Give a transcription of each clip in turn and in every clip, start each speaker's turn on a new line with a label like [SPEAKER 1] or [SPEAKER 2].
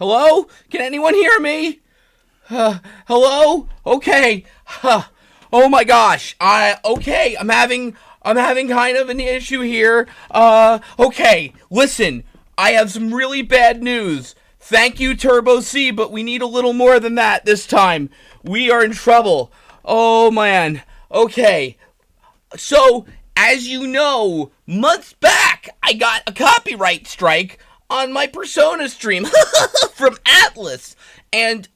[SPEAKER 1] Hello? Can anyone hear me? Hello? Okay. Oh my gosh. I'm having kind of an issue here. Okay. Listen, I have some really bad news. Thank you, Turbo C, but we need a little more than that this time. We are in trouble. Oh man. Okay. So, as you know, months back, I got a copyright strike on my Persona stream from Atlas. And,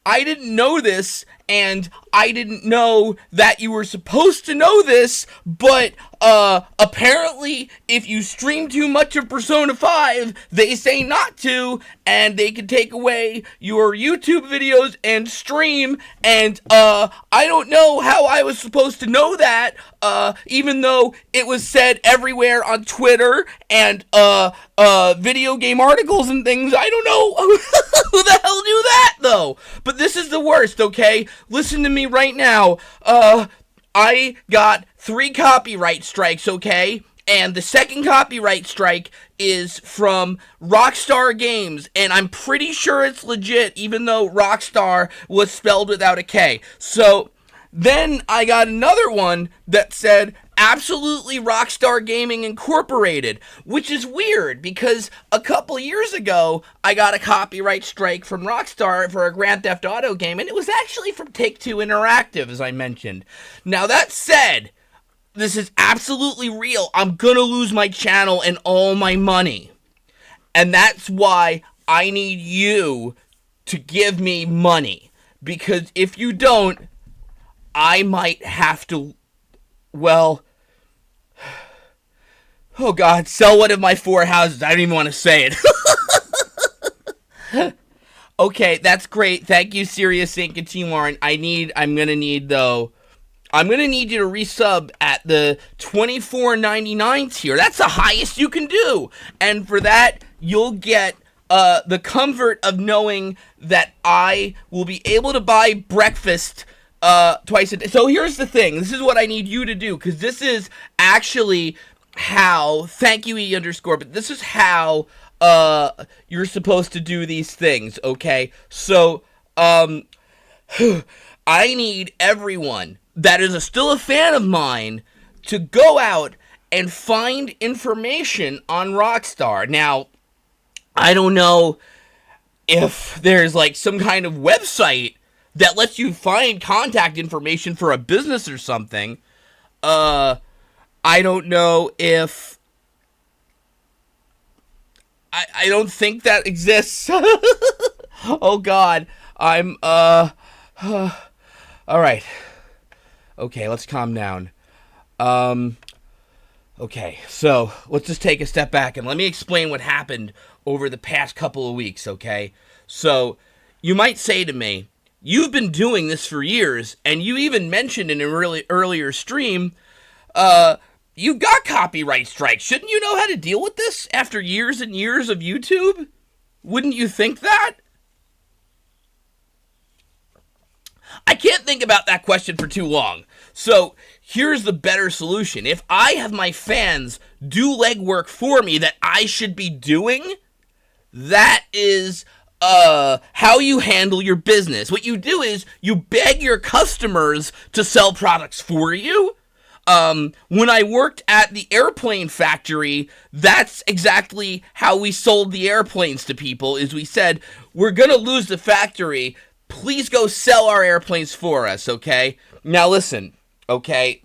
[SPEAKER 1] I didn't know this, and I didn't know that you were supposed to know this, but, apparently, if you stream too much of Persona 5, they say not to, and they can take away your YouTube videos and stream, and, I don't know how I was supposed to know that, even though it was said everywhere on Twitter, and, video game articles and things. I don't know who the hell knew that, though. But this is the worst, okay? Listen to me right now. I got 3 copyright strikes, okay? And the second copyright strike is from Rockstar Games, and I'm pretty sure it's legit, even though Rockstar was spelled without a K. So then I got another one that said absolutely Rockstar Gaming Incorporated, which is weird because a couple years ago I got a copyright strike from Rockstar for a Grand Theft Auto game, and it was actually from Take-Two Interactive, as I mentioned. Now that said, this is absolutely real. I'm gonna lose my channel and all my money. And that's why I need you to give me money. Because if you don't, I might have to, well, oh God, sell one of my 4 houses. I don't even want to say it. Okay, that's great. Thank you, Sirius Inc. and Team Warren. I'm gonna need you to resub at the $24.99 tier. That's the highest you can do. And for that, you'll get the comfort of knowing that I will be able to buy breakfast twice a day. So here's the thing. This is what I need you to do, because this is actually how, thank you E_, but this is how you're supposed to do these things, okay? So, I need everyone that is still a fan of mine to go out and find information on Rockstar. Now, I don't know if there's like some kind of website that lets you find contact information for a business or something. I don't know if I don't think that exists. Oh God. I'm all right. Okay, let's calm down. Okay, so let's just take a step back and let me explain what happened over the past couple of weeks, okay? So, you might say to me, you've been doing this for years, and you even mentioned in a really earlier stream, you got copyright strikes. Shouldn't you know how to deal with this after years and years of YouTube? Wouldn't you think that? I can't think about that question for too long. So, here's the better solution. If I have my fans do legwork for me that I should be doing, that is how you handle your business. What you do is you beg your customers to sell products for you. When I worked at the airplane factory, that's exactly how we sold the airplanes to people, is we said, we're gonna lose the factory, please go sell our airplanes for us, okay? Now listen, okay?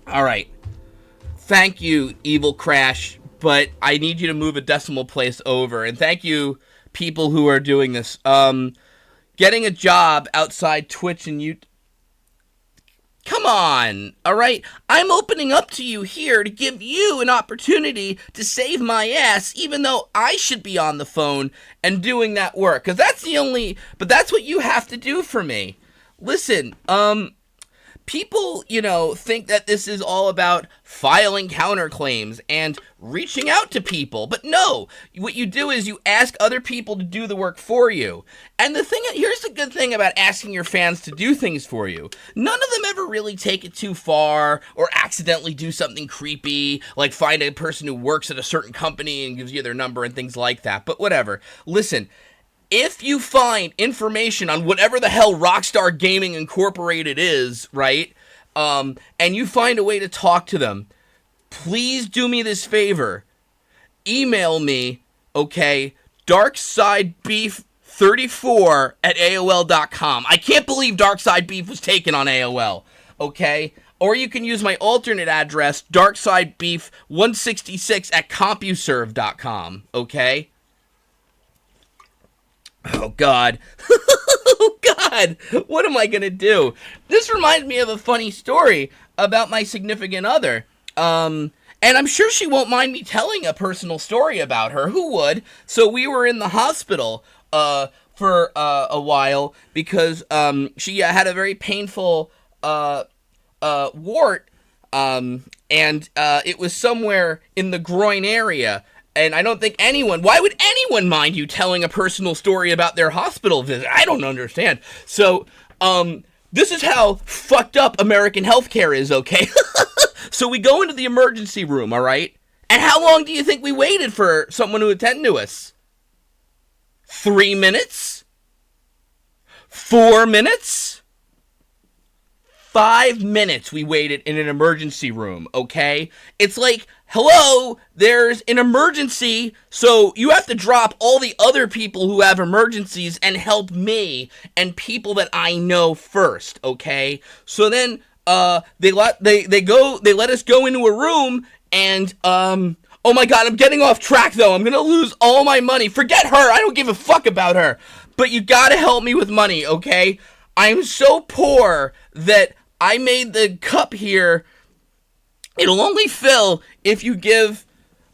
[SPEAKER 1] Alright. Thank you, Evil Crash, but I need you to move a decimal place over. And thank you, people who are doing this. Getting a job outside Twitch and YouTube. Come on, alright? I'm opening up to you here to give you an opportunity to save my ass, even though I should be on the phone and doing that work. Because that's the only... But that's what you have to do for me. Listen, people, think that this is all about filing counterclaims and reaching out to people. But no, what you do is you ask other people to do the work for you. And here's the good thing about asking your fans to do things for you. None of them ever really take it too far or accidentally do something creepy, like find a person who works at a certain company and gives you their number and things like that. But whatever. Listen, if you find information on whatever the hell Rockstar Gaming Incorporated is, right, and you find a way to talk to them, please do me this favor. Email me, okay, darksidebeef34@aol.com. I can't believe Darksidebeef was taken on AOL, okay? Or you can use my alternate address, darksidebeef166@compuserve.com, okay? Oh, God. Oh, God. What am I going to do? This reminds me of a funny story about my significant other. And I'm sure she won't mind me telling a personal story about her. Who would? So we were in the hospital for a while because she had a very painful wart, and it was somewhere in the groin area. And I don't think why would anyone mind you telling a personal story about their hospital visit? I don't understand. So, this is how fucked up American healthcare is, okay? So we go into the emergency room, all right? And how long do you think we waited for someone to attend to us? 3 minutes? 4 minutes? 5 minutes we waited in an emergency room, okay? It's like, hello, there's an emergency, so you have to drop all the other people who have emergencies and help me and people that I know first, okay? So then they let us go into a room, and oh my God, I'm getting off track though. I'm gonna lose all my money. Forget her. I don't give a fuck about her. But you gotta help me with money, okay? I'm so poor that I made the cup here. It'll only fill if you give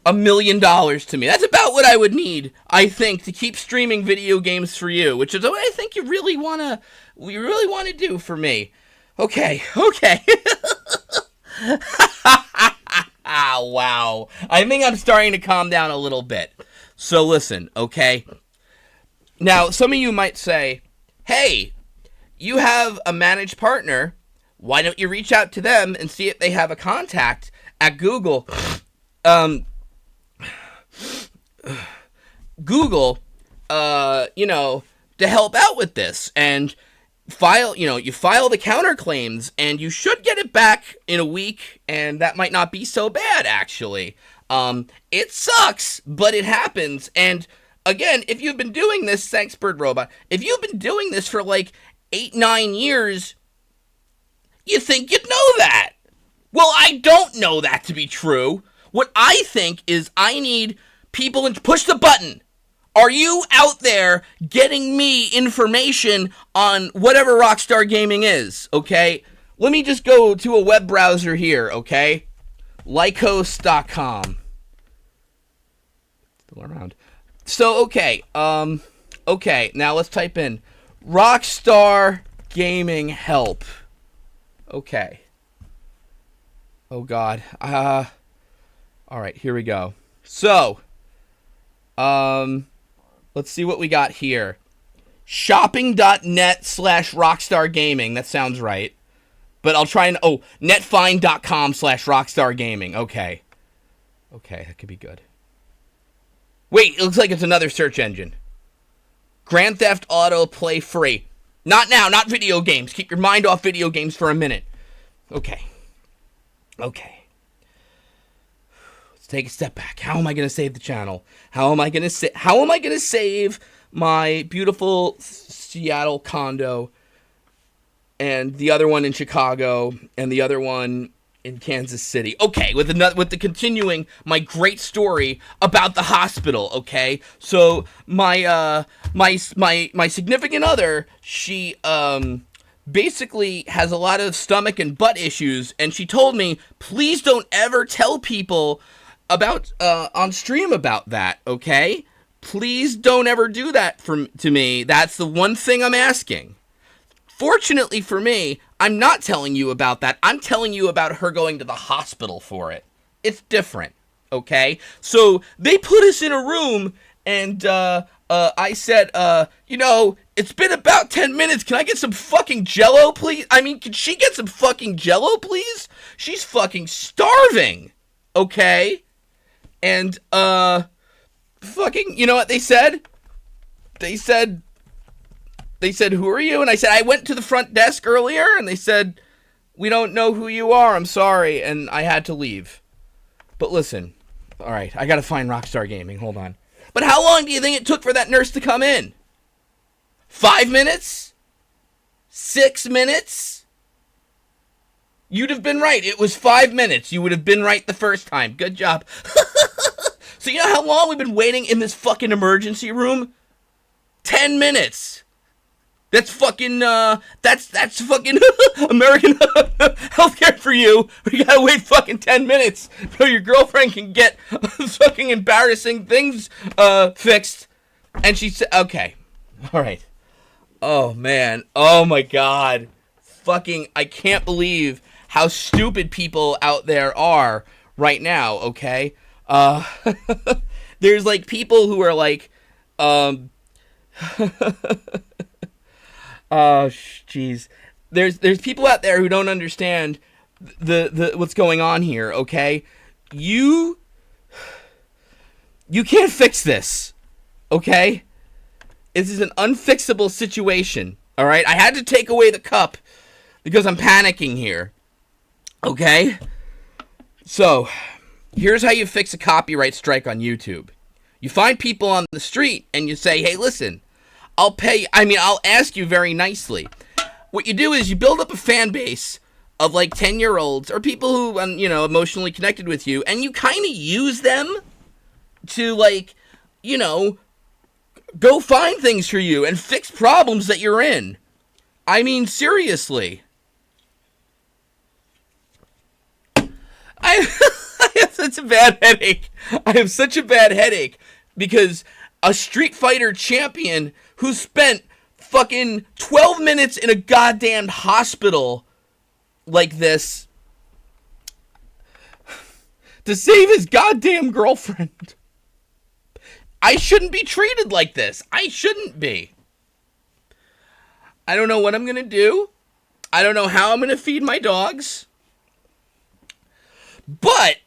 [SPEAKER 1] $1 million to me. That's about what I would need, I think, to keep streaming video games for you, which is what I think you really want to do for me. Okay. Wow. I think I'm starting to calm down a little bit. So listen, okay? Now, some of you might say, hey, you have a managed partner. Why don't you reach out to them and see if they have a contact at Google? Google, to help out with this, and you file the counterclaims, and you should get it back in a week, and that might not be so bad, actually. It sucks, but it happens, and again, if you've been doing this, thanks, Bird Robot, if you've been doing this for like 8-9 years, you think you'd know that. Well, I don't know that to be true. What I think is I need people to push the button. Are you out there getting me information on whatever Rockstar Gaming is, okay? Let me just go to a web browser here, okay? Lycos.com. Still around. So, okay. Okay, now let's type in Rockstar Gaming Help. Okay. Oh, God. All right, here we go. So, let's see what we got here. Shopping.net/Rockstar Gaming. That sounds right. But I'll try and... Oh, netfind.com/Rockstar Gaming. Okay. Okay, that could be good. Wait, it looks like it's another search engine. Grand Theft Auto Play Free. Not now, not video games. Keep your mind off video games for a minute. Okay. Okay. Let's take a step back. How am I going to save the channel? How am I going to save my beautiful Seattle condo, and the other one in Chicago, and the other one in Kansas City? Okay, with the continuing my great story about the hospital. Okay, so my significant other, she basically has a lot of stomach and butt issues, and she told me, please don't ever tell people about on stream about that. Okay, please don't ever do that to me. That's the one thing I'm asking. Fortunately for me, I'm not telling you about that. I'm telling you about her going to the hospital for it. It's different, okay? So they put us in a room, and I said, it's been about 10 minutes. Can I get some fucking Jello, please? I mean, can she get some fucking Jello, please? She's fucking starving, okay? And, fucking, you know what they said? They said, who are you? And I said, I went to the front desk earlier, and they said, we don't know who you are, I'm sorry, and I had to leave. But listen, alright, I gotta find Rockstar Gaming, hold on. But how long do you think it took for that nurse to come in? 5 minutes? 6 minutes? You'd have been right, it was 5 minutes. You would have been right the first time. Good job. So you know how long we've been waiting in this fucking emergency room? 10 minutes. That's fucking, that's fucking American healthcare for you. We gotta wait fucking 10 minutes so your girlfriend can get fucking embarrassing things, fixed. And she said, okay. Alright. Oh, man. Oh, my God. Fucking, I can't believe how stupid people out there are right now, okay? There's, like, people who are, like, oh, jeez. There's people out there who don't understand the what's going on here, okay? You can't fix this, okay? This is an unfixable situation, all right? I had to take away the cup because I'm panicking here, okay? So, here's how you fix a copyright strike on YouTube. You find people on the street and you say, hey, listen, I'll ask you very nicely. What you do is you build up a fan base of like 10-year-olds or people who, emotionally connected with you, and you kind of use them to, like, go find things for you and fix problems that you're in. I mean, seriously. I have such a bad headache. I have such a bad headache because a Street Fighter champion who spent fucking 12 minutes in a goddamn hospital like this to save his goddamn girlfriend. I shouldn't be treated like this. I shouldn't be. I don't know what I'm going to do. I don't know how I'm going to feed my dogs. But,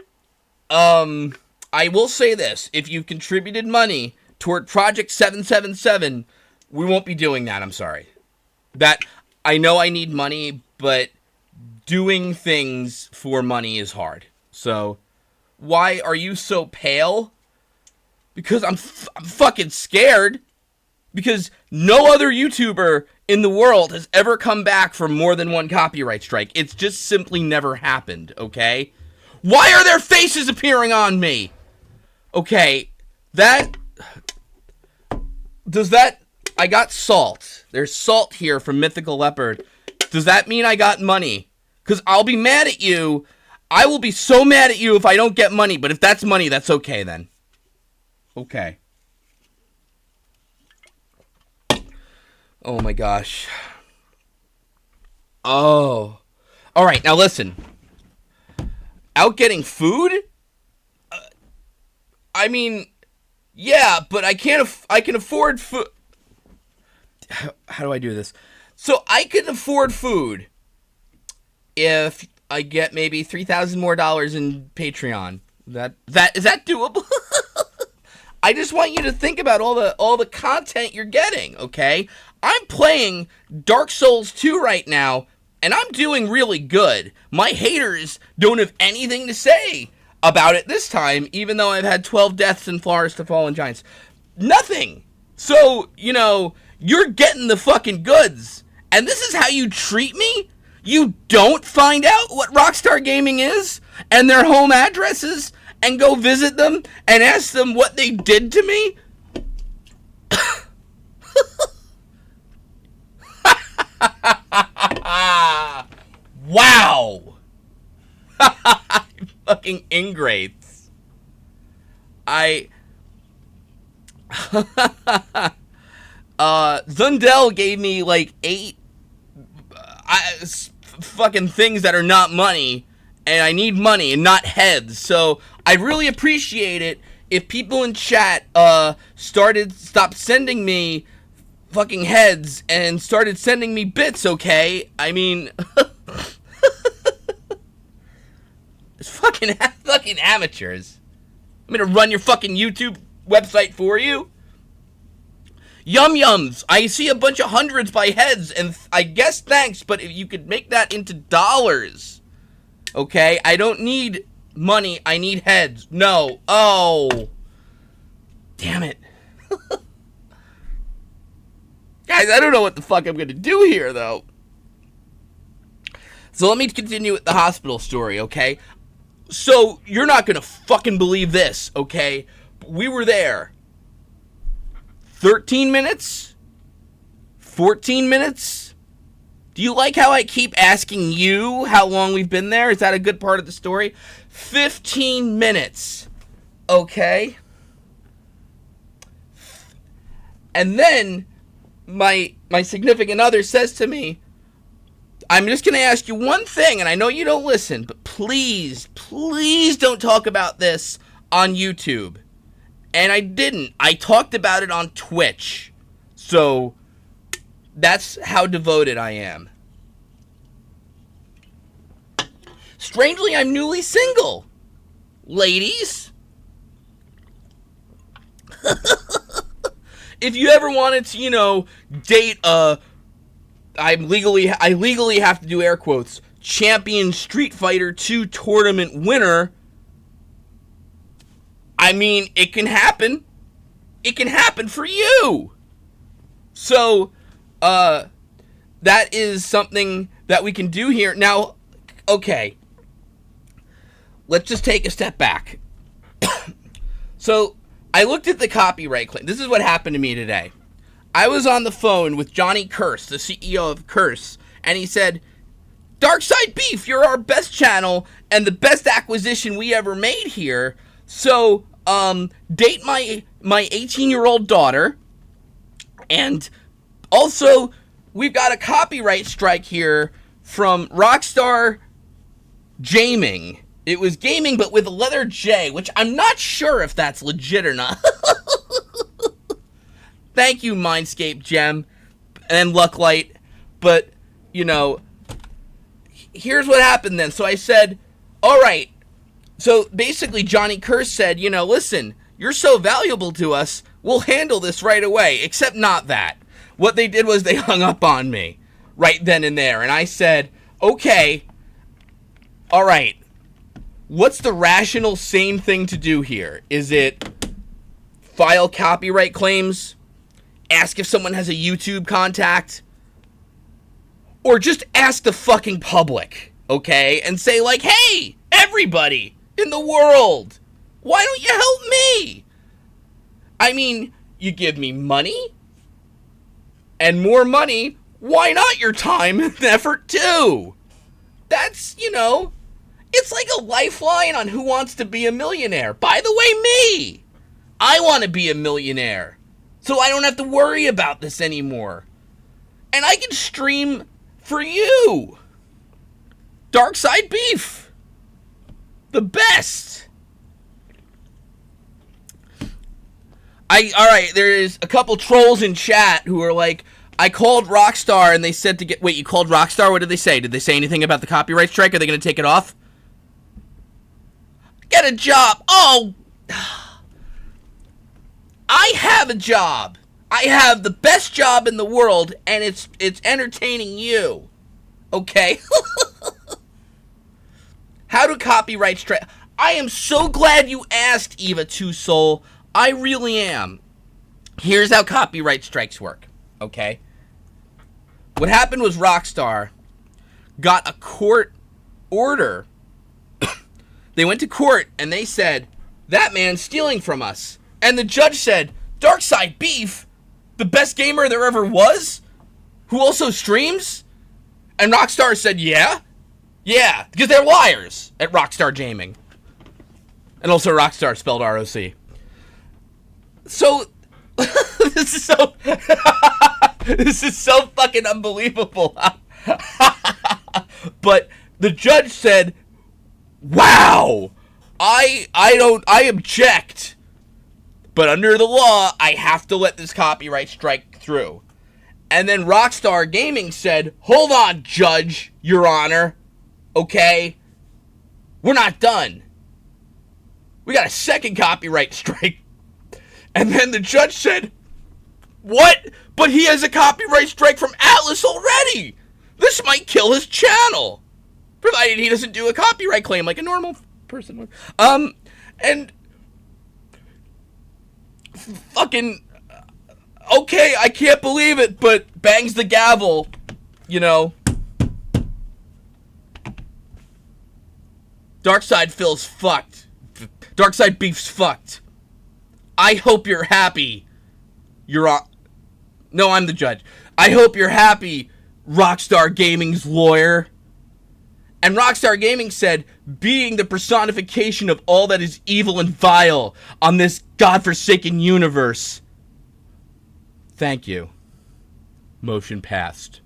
[SPEAKER 1] I will say this. If you've contributed money toward Project 777, we won't be doing that, I'm sorry. I know I need money, but doing things for money is hard. So, why are you so pale? Because I'm fucking scared. Because no other YouTuber in the world has ever come back from more than one copyright strike. It's just simply never happened, okay? Why are their faces appearing on me? Okay, I got salt. There's salt here from Mythical Leopard. Does that mean I got money? Because I'll be mad at you. I will be so mad at you if I don't get money, but if that's money, that's okay then. Okay. Oh my gosh. Oh. Alright, now listen. Out getting food? I mean, yeah, but I can afford food. How do I do this? So I can afford food if I get maybe $3,000 more in Patreon. Is that doable? I just want you to think about all the content you're getting, okay? I'm playing Dark Souls 2 right now, and I'm doing really good. My haters don't have anything to say about it this time, even though I've had 12 deaths in Forest of Fallen Giants. Nothing. So, you're getting the fucking goods. And this is how you treat me? You don't find out what Rockstar Gaming is and their home addresses and go visit them and ask them what they did to me? Wow. Fucking ingrates. Zundel gave me like 8 fucking things that are not money, and I need money and not heads. So I'd really appreciate it if people in chat stopped sending me fucking heads and started sending me bits, okay? I mean, it's fucking amateurs. I'm gonna run your fucking YouTube website for you. Yum Yums, I see a bunch of hundreds by heads, and I guess thanks, but if you could make that into dollars, okay? I don't need money, I need heads. No. Oh. Damn it. Guys, I don't know what the fuck I'm gonna do here, though. So let me continue with the hospital story, okay? So, you're not gonna fucking believe this, okay? We were there 13 minutes? 14 minutes? Do you like how I keep asking you how long we've been there? Is that a good part of the story? 15 minutes. Okay? And then my significant other says to me, I'm just going to ask you one thing, and I know you don't listen, but please don't talk about this on YouTube. And I didn't. I talked about it on Twitch. So, that's how devoted I am. Strangely, I'm newly single. Ladies. If you ever wanted to, date I legally have to do air quotes, champion Street Fighter 2 tournament winner, I mean, it can happen. It can happen for you. So, that is something that we can do here. Now, okay. Let's just take a step back. So, I looked at the copyright claim. This is what happened to me today. I was on the phone with Johnny Curse, the CEO of Curse, and he said, Darksidebeef, you're our best channel and the best acquisition we ever made here. So, date my 18-year-old daughter, and also, we've got a copyright strike here from Rockstar Gaming. It was gaming, but with a letter J, which I'm not sure if that's legit or not. Thank you, Mindscape Gem and Lucklight. But, here's what happened then. So I said, all right. So basically, Johnny Curse said, listen, you're so valuable to us, we'll handle this right away. Except not that. What they did was they hung up on me right then and there. And I said, okay, all right. What's the rational, sane thing to do here? Is it file copyright claims? Ask if someone has a YouTube contact? Or just ask the fucking public, okay? And say like, hey, everybody in the world, why don't you help me? I mean, you give me money, and more money, why not your time and effort too? That's, it's like a lifeline on Who Wants to Be a Millionaire. By the way, me! I want to be a millionaire, so I don't have to worry about this anymore. And I can stream for you. Darksidebeef. The best. Alright, there's a couple trolls in chat who are like, I called Rockstar and they said to get... Wait, you called Rockstar? What did they say? Did they say anything about the copyright strike? Are they going to take it off? Get a job. Oh. I have a job. I have the best job in the world, and it's entertaining you. Okay? How do copyright strike... I am so glad you asked, Eva Two Soul. I really am. Here's how copyright strikes work. Okay? What happened was Rockstar got a court order. They went to court and they said, that man's stealing from us. And the judge said, Darksidebeef, the best gamer there ever was, who also streams? And Rockstar said, yeah. Yeah, because they're liars at Rockstar Gaming. And also Rockstar spelled R-O-C. So, this is so... this is so fucking unbelievable. But the judge said, wow, I object. But under the law, I have to let this copyright strike through. And then Rockstar Gaming said, hold on, Judge, Your Honor. Okay? We're not done. We got a second copyright strike. And then the judge said, what? But he has a copyright strike from Atlas already. This might kill his channel. Provided he doesn't do a copyright claim like a normal person would. And fucking, okay, I can't believe it, but bangs the gavel, you know. Darkside fucked. Darksidebeef's fucked. I hope you're happy. No, I'm the judge. I hope you're happy, Rockstar Gaming's lawyer. And Rockstar Gaming said, being the personification of all that is evil and vile on this godforsaken universe. Thank you. Motion passed.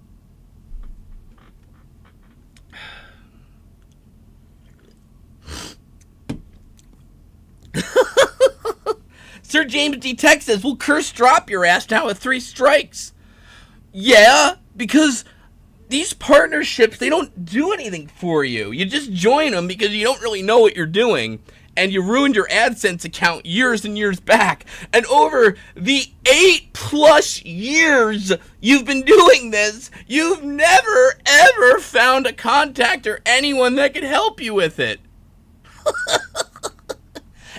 [SPEAKER 1] Sir James D. Tech says, will curse drop your ass now with 3 strikes? Yeah, because these partnerships, they don't do anything for you. You just join them because you don't really know what you're doing. And you ruined your AdSense account years and years back. And over the 8+ years you've been doing this, you've never, ever found a contact or anyone that could help you with it.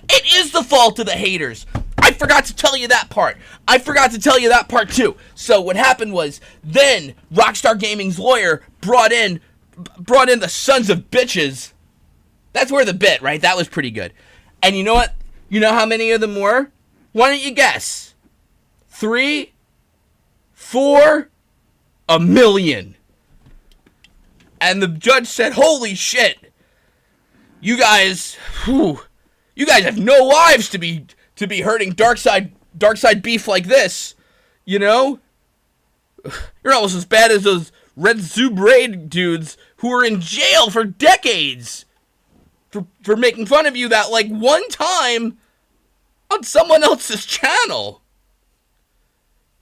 [SPEAKER 1] It is the fault of the haters. I forgot to tell you that part. I forgot to tell you that part too. So what happened was, then Rockstar Gaming's lawyer brought in the sons of bitches. That's worth a bit, right? That was pretty good. And you know what? You know how many of them were? Why don't you guess? 3, 4, 1 million. And the judge said, holy shit. You guys have no lives to be hurting Darksidebeef like this, you know? You're almost as bad as those Red Zubraid dudes who were in jail for decades for making fun of you that, like, one time on someone else's channel.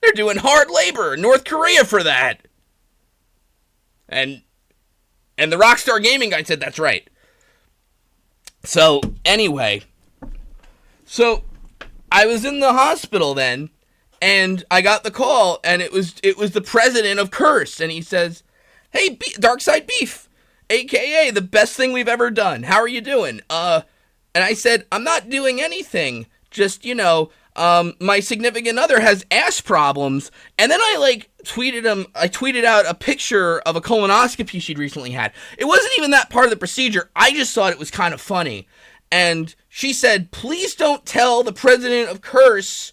[SPEAKER 1] They're doing hard labor in North Korea for that. And the Rockstar Gaming guy said that's right. So, anyway. So, I was in the hospital then, and I got the call, and it was the president of Curse, and he says, hey, Darksidebeef, a.k.a. the best thing we've ever done. How are you doing? And I said, I'm not doing anything. Just, you know, my significant other has ass problems. And then I tweeted out a picture of a colonoscopy she'd recently had. It wasn't even that part of the procedure. I just thought it was kind of funny. And she said, please don't tell the president of Curse,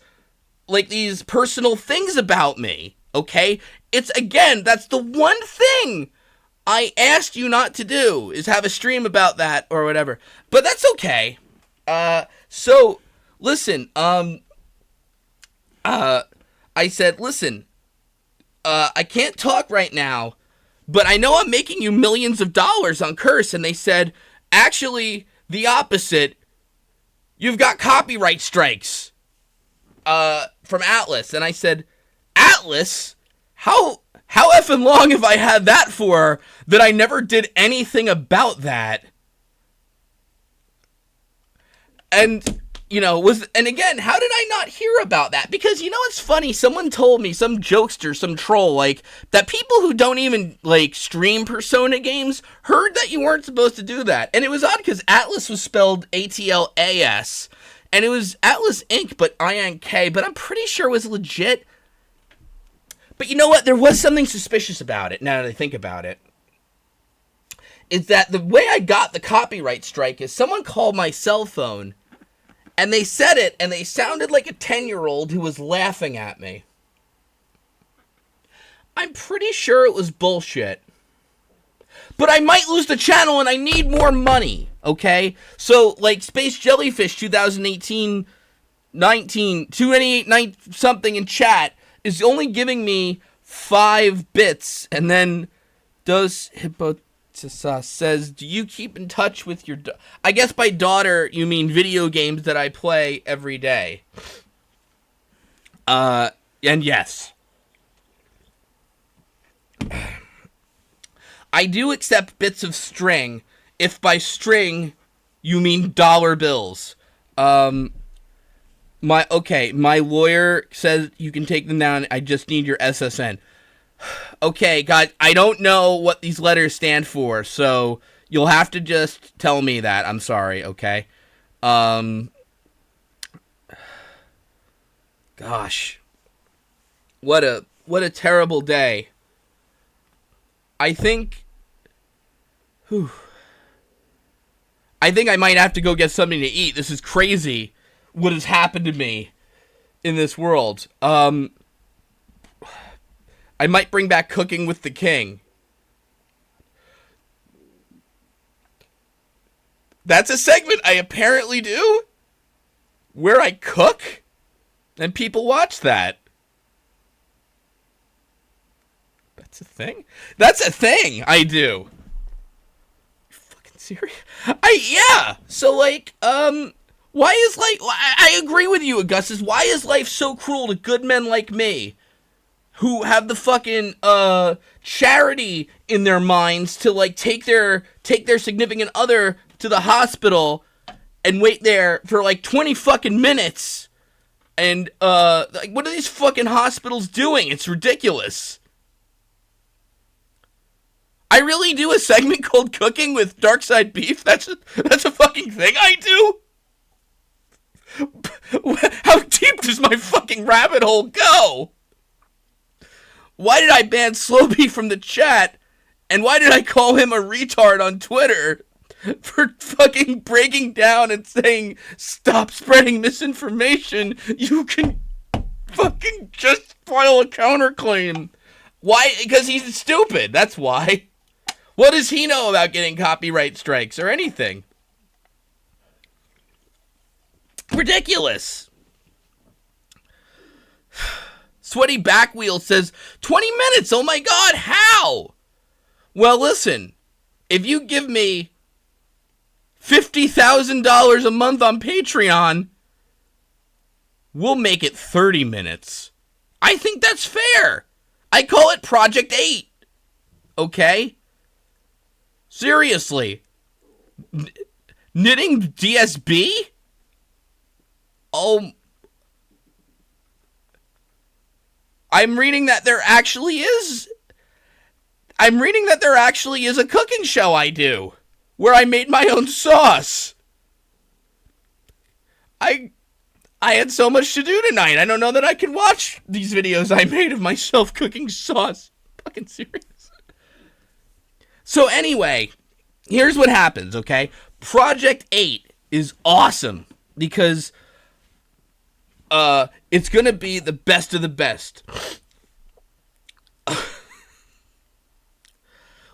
[SPEAKER 1] like, these personal things about me, okay? It's, again, that's the one thing I asked you not to do, is have a stream about that or whatever. But that's okay. So, listen, I said, listen, I can't talk right now, but I know I'm making you millions of dollars on Curse. And they said, actually, the opposite. You've got copyright strikes from Atlas. And I said, Atlas? How effing long have I had that for that I never did anything about that? And, you know, and again, how did I not hear about that? Because, you know, it's funny. Someone told me, some jokester, some troll, like, that people who don't even, like, stream Persona games heard that you weren't supposed to do that. And it was odd because Atlas was spelled Atlas. And it was Atlas Inc., but INK. But I'm pretty sure it was legit. But you know what? There was something suspicious about it, now that I think about it. Is that the way I got the copyright strike is someone called my cell phone, and they said it, and they sounded like a 10-year-old who was laughing at me. I'm pretty sure it was bullshit. But I might lose the channel, and I need more money, okay? So, like, Space Jellyfish 2018, 288 something in chat is only giving me 5 bits, and then does Says, do you keep in touch with your... I guess by daughter, you mean video games that I play every day. And yes. I do accept bits of string, if by string you mean dollar bills. My lawyer says you can take them down. I just need your SSN. Okay, God, I don't know what these letters stand for, so you'll have to just tell me that. I'm sorry, okay? Gosh. What a terrible day. I think I might have to go get something to eat. This is crazy what has happened to me in this world. I might bring back Cooking with the King. That's a segment I apparently do, where I cook, and people watch that. That's a thing? That's a thing I do. You fucking serious? Yeah. So, like, why is life... I agree with you, Augustus. Why is life so cruel to good men like me? Who have the fucking charity in their minds to like take their significant other to the hospital and wait there for like 20 fucking minutes. And like, what are these fucking hospitals doing? It's ridiculous. I really do a segment called Cooking with Darksidebeef. That's a fucking thing I do. How deep does my fucking rabbit hole go? Why did I ban slowbeef from the chat? And why did I call him a retard on Twitter for fucking breaking down and saying, stop spreading misinformation? You can fucking just file a counterclaim. Why? Because he's stupid. That's why. What does he know about getting copyright strikes or anything? Ridiculous. Sweaty Backwheel says, 20 minutes, oh my god, how? Well, listen, if you give me $50,000 a month on Patreon, we'll make it 30 minutes. I think that's fair. I call it Project 8. Okay? Seriously. Knitting DSB? Oh... I'm reading that there actually is a cooking show I do, where I made my own sauce. I had so much to do tonight. I don't know that I can watch these videos I made of myself cooking sauce. Fucking serious. So anyway, here's what happens, okay? Project 8 is awesome because it's gonna be the best of the best.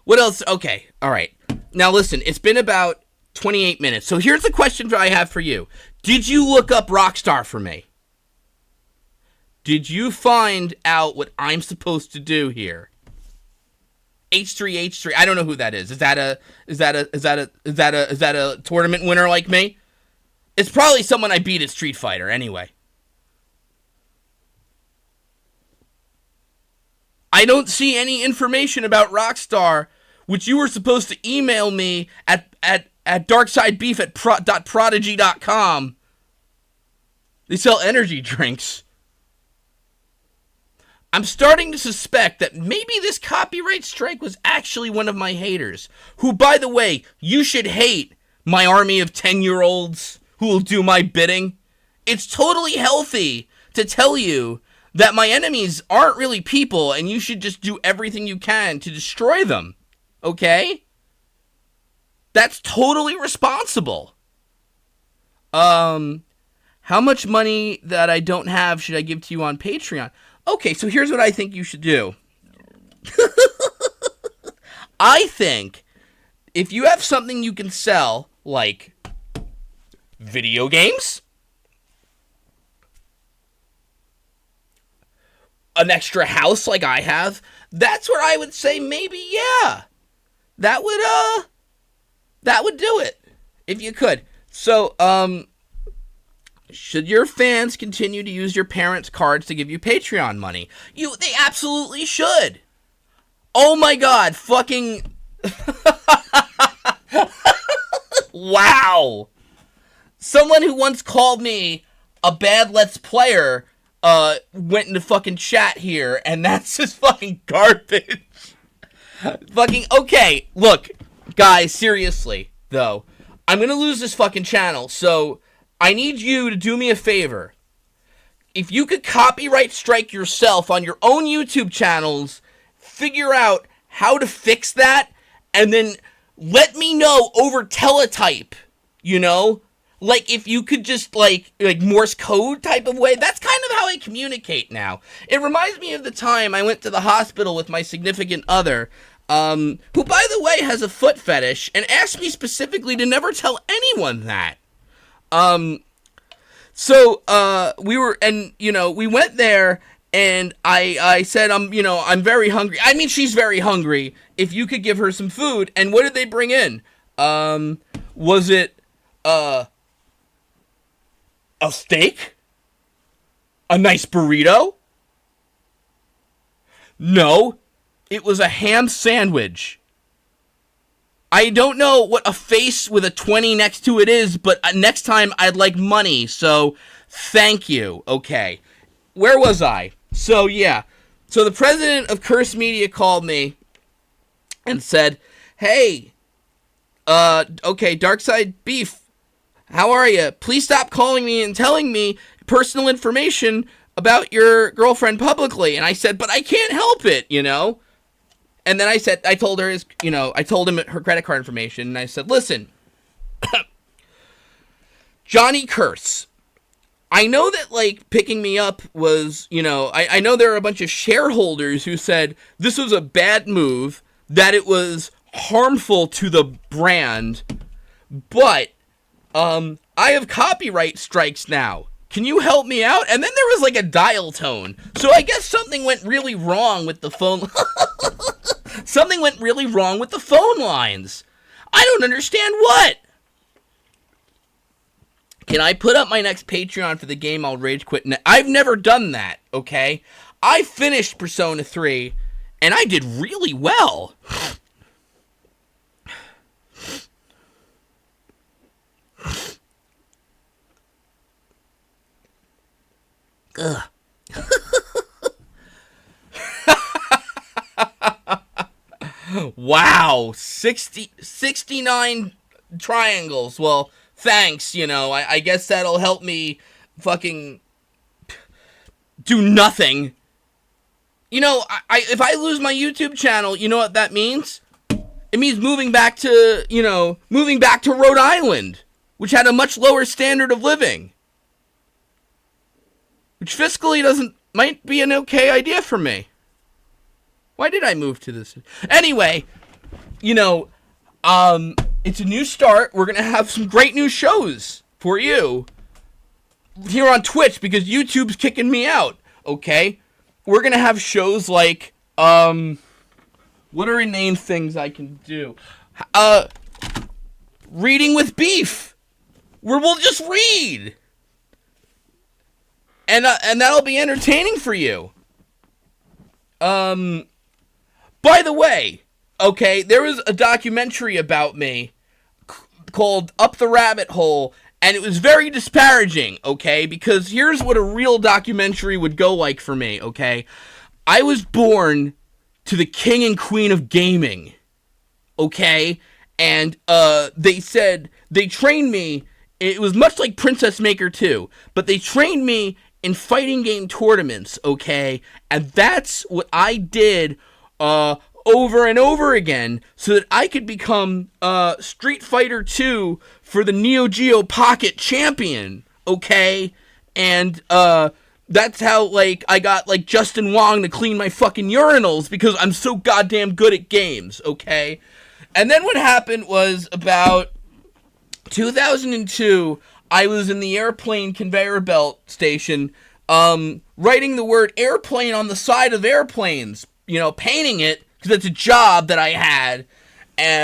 [SPEAKER 1] What else? Okay, all right. Now listen, it's been about 28 minutes. So here's the question I have for you. Did you look up Rockstar for me? Did you find out what I'm supposed to do here? H3H3. I don't know who that is. Is that a tournament winner like me? It's probably someone I beat at Street Fighter anyway. I don't see any information about Rockstar, which you were supposed to email me at darksidebeef@prodigy.com. They sell energy drinks. I'm starting to suspect that maybe this copyright strike was actually one of my haters, who, by the way, you should hate my army of 10-year-olds who will do my bidding. It's totally healthy to tell you that my enemies aren't really people, and you should just do everything you can to destroy them. Okay? That's totally responsible. How much money that I don't have should I give to you on Patreon? Okay, so here's what I think you should do. I think if you have something you can sell, like video games, an extra house like I have, that's where I would say maybe, yeah. that would do it if you could. So, should your fans continue to use your parents' cards to give you Patreon money? They absolutely should. Oh my god, fucking wow. Someone who once called me a bad Let's Player went into fucking chat here, and that's just fucking garbage. Fucking, okay, look, guys, seriously, though, I'm gonna lose this fucking channel, so I need you to do me a favor. If you could copyright strike yourself on your own YouTube channels, figure out how to fix that, and then let me know over teletype, you know? Like, if you could just, like Morse code type of way. That's kind of how I communicate now. It reminds me of the time I went to the hospital with my significant other, who, by the way, has a foot fetish, and asked me specifically to never tell anyone that. So, we went there, and I said, I'm very hungry. I mean, she's very hungry. If you could give her some food. And what did they bring in? Was it, a steak? A nice burrito? No, it was a ham sandwich. I don't know what a face with a 20 next to it is, but next time I'd like money, so thank you. Okay, where was I? So, yeah. So the president of Curse Media called me and said, hey, okay, Darksidebeef, how are you? Please stop calling me and telling me personal information about your girlfriend publicly. And I said, but I can't help it, you know? And then I told her I told him her credit card information, and I said, listen, Johnny Curse, I know that, like, picking me up was, I know there are a bunch of shareholders who said this was a bad move, that it was harmful to the brand, but I have copyright strikes now. Can you help me out? And then there was like a dial tone. So I guess something went really wrong with the phone. Something went really wrong with the phone lines. I don't understand what. Can I put up my next Patreon for the game I'll rage quit? I've never done that, okay? I finished Persona 3, and I did really well. Ugh. Wow, 69 triangles. Well, thanks, I guess that'll help me fucking do nothing. If I lose my YouTube channel, you know what that means? It means moving back to Rhode Island, which had a much lower standard of living. Which fiscally might be an okay idea for me. Why did I move to this? Anyway, it's a new start. We're going to have some great new shows for you here on Twitch because YouTube's kicking me out, okay? We're going to have shows like, what are inane things I can do? Reading with Beef, where we'll just read. And that'll be entertaining for you. By the way, okay, there was a documentary about me called Up the Rabbit Hole, and it was very disparaging, okay? Because here's what a real documentary would go like for me, okay? I was born to the king and queen of gaming, okay? And they said, they trained me, it was much like Princess Maker 2, but they trained me in fighting game tournaments, okay? And that's what I did over and over again so that I could become Street Fighter 2 for the Neo Geo Pocket champion, okay? And that's how, like, I got, like, Justin Wong to clean my fucking urinals because I'm so goddamn good at games, okay? And then what happened was about 2002, I was in the airplane conveyor belt station, writing the word airplane on the side of airplanes, painting it, because it's a job that I had.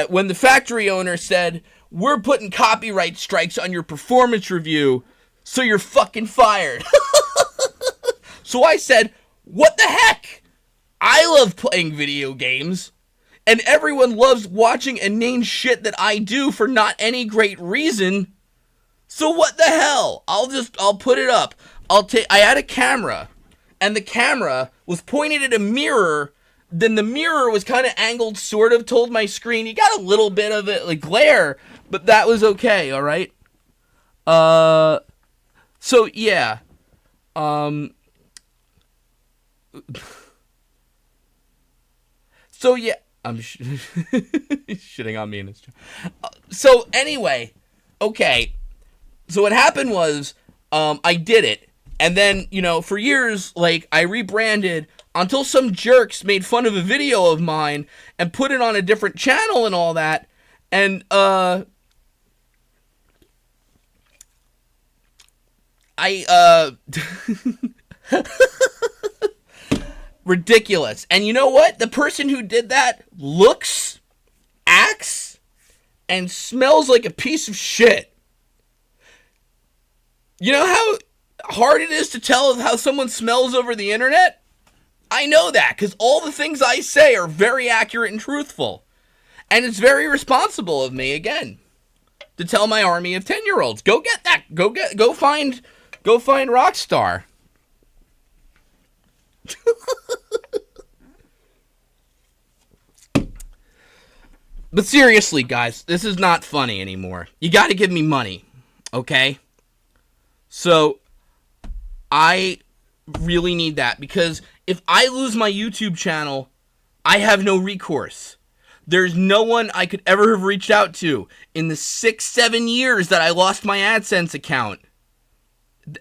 [SPEAKER 1] when the factory owner said, "We're putting copyright strikes on your performance review, so you're fucking fired." So I said, "What the heck? I love playing video games, and everyone loves watching inane shit that I do for not any great reason. So what the hell? I'll put it up. I had a camera, and the camera was pointed at a mirror. Then the mirror was kind of angled, sort of, told my screen. You got a little bit of it, like, glare, but that was okay, all right? So, yeah. So, yeah. I'm shitting on me in this job. So, anyway. Okay. So, what happened was, I did it. And then, for years, like, I rebranded until some jerks made fun of a video of mine and put it on a different channel and all that. And, ridiculous. And you know what? The person who did that looks, acts, and smells like a piece of shit. You know how hard it is to tell how someone smells over the internet? I know that, because all the things I say are very accurate and truthful. And it's very responsible of me, again, to tell my army of 10-year-olds, go get that. Go find Rockstar. But seriously, guys, this is not funny anymore. You got to give me money, okay? So, I really need that, because if I lose my YouTube channel, I have no recourse. There's no one I could ever have reached out to in the 6-7 years that I lost my AdSense account.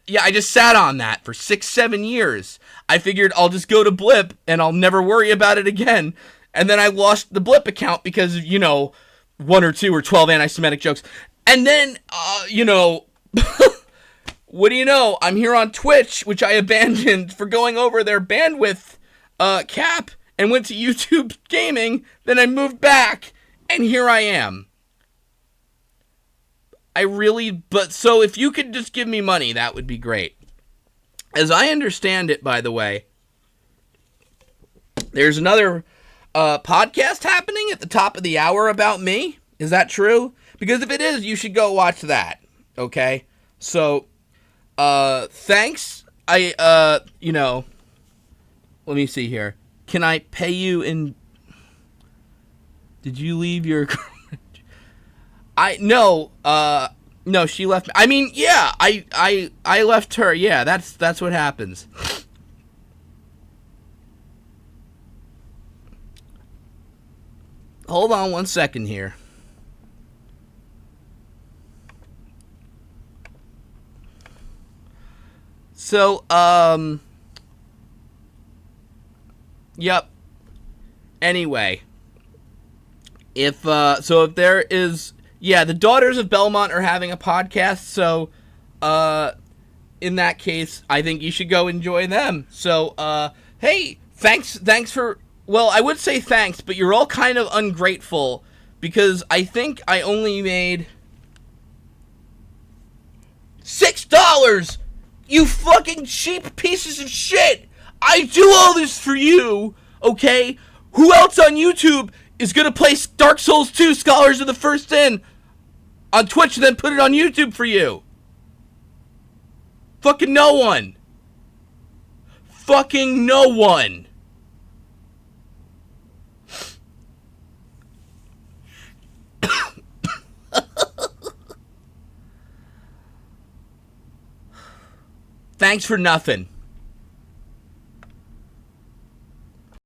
[SPEAKER 1] Yeah, I just sat on that for 6-7 years. I figured I'll just go to Blip and I'll never worry about it again. And then I lost the Blip account because of, 1 or 2 or 12 anti-Semitic jokes. And then, what do you know? I'm here on Twitch, which I abandoned for going over their bandwidth cap, and went to YouTube Gaming. Then I moved back, and here I am. So if you could just give me money, that would be great. As I understand it, by the way, there's another podcast happening at the top of the hour about me. Is that true? Because if it is, you should go watch that. Okay? So, thanks. Let me see here. Can I pay you in... Did you leave your... No, she left me. I mean, yeah, I left her. Yeah, that's what happens. Hold on 1 second here. So, yep. Anyway, if there is, the Daughters of Belmont are having a podcast, so, in that case, I think you should go enjoy them. So, hey, thanks for, well, I would say thanks, but you're all kind of ungrateful, because I think I only made $6! You fucking cheap pieces of shit! I do all this for you, okay? Who else on YouTube is gonna play Dark Souls 2 Scholars of the First Sin on Twitch and then put it on YouTube for you? Fucking no one. Fucking no one. Thanks for nothing.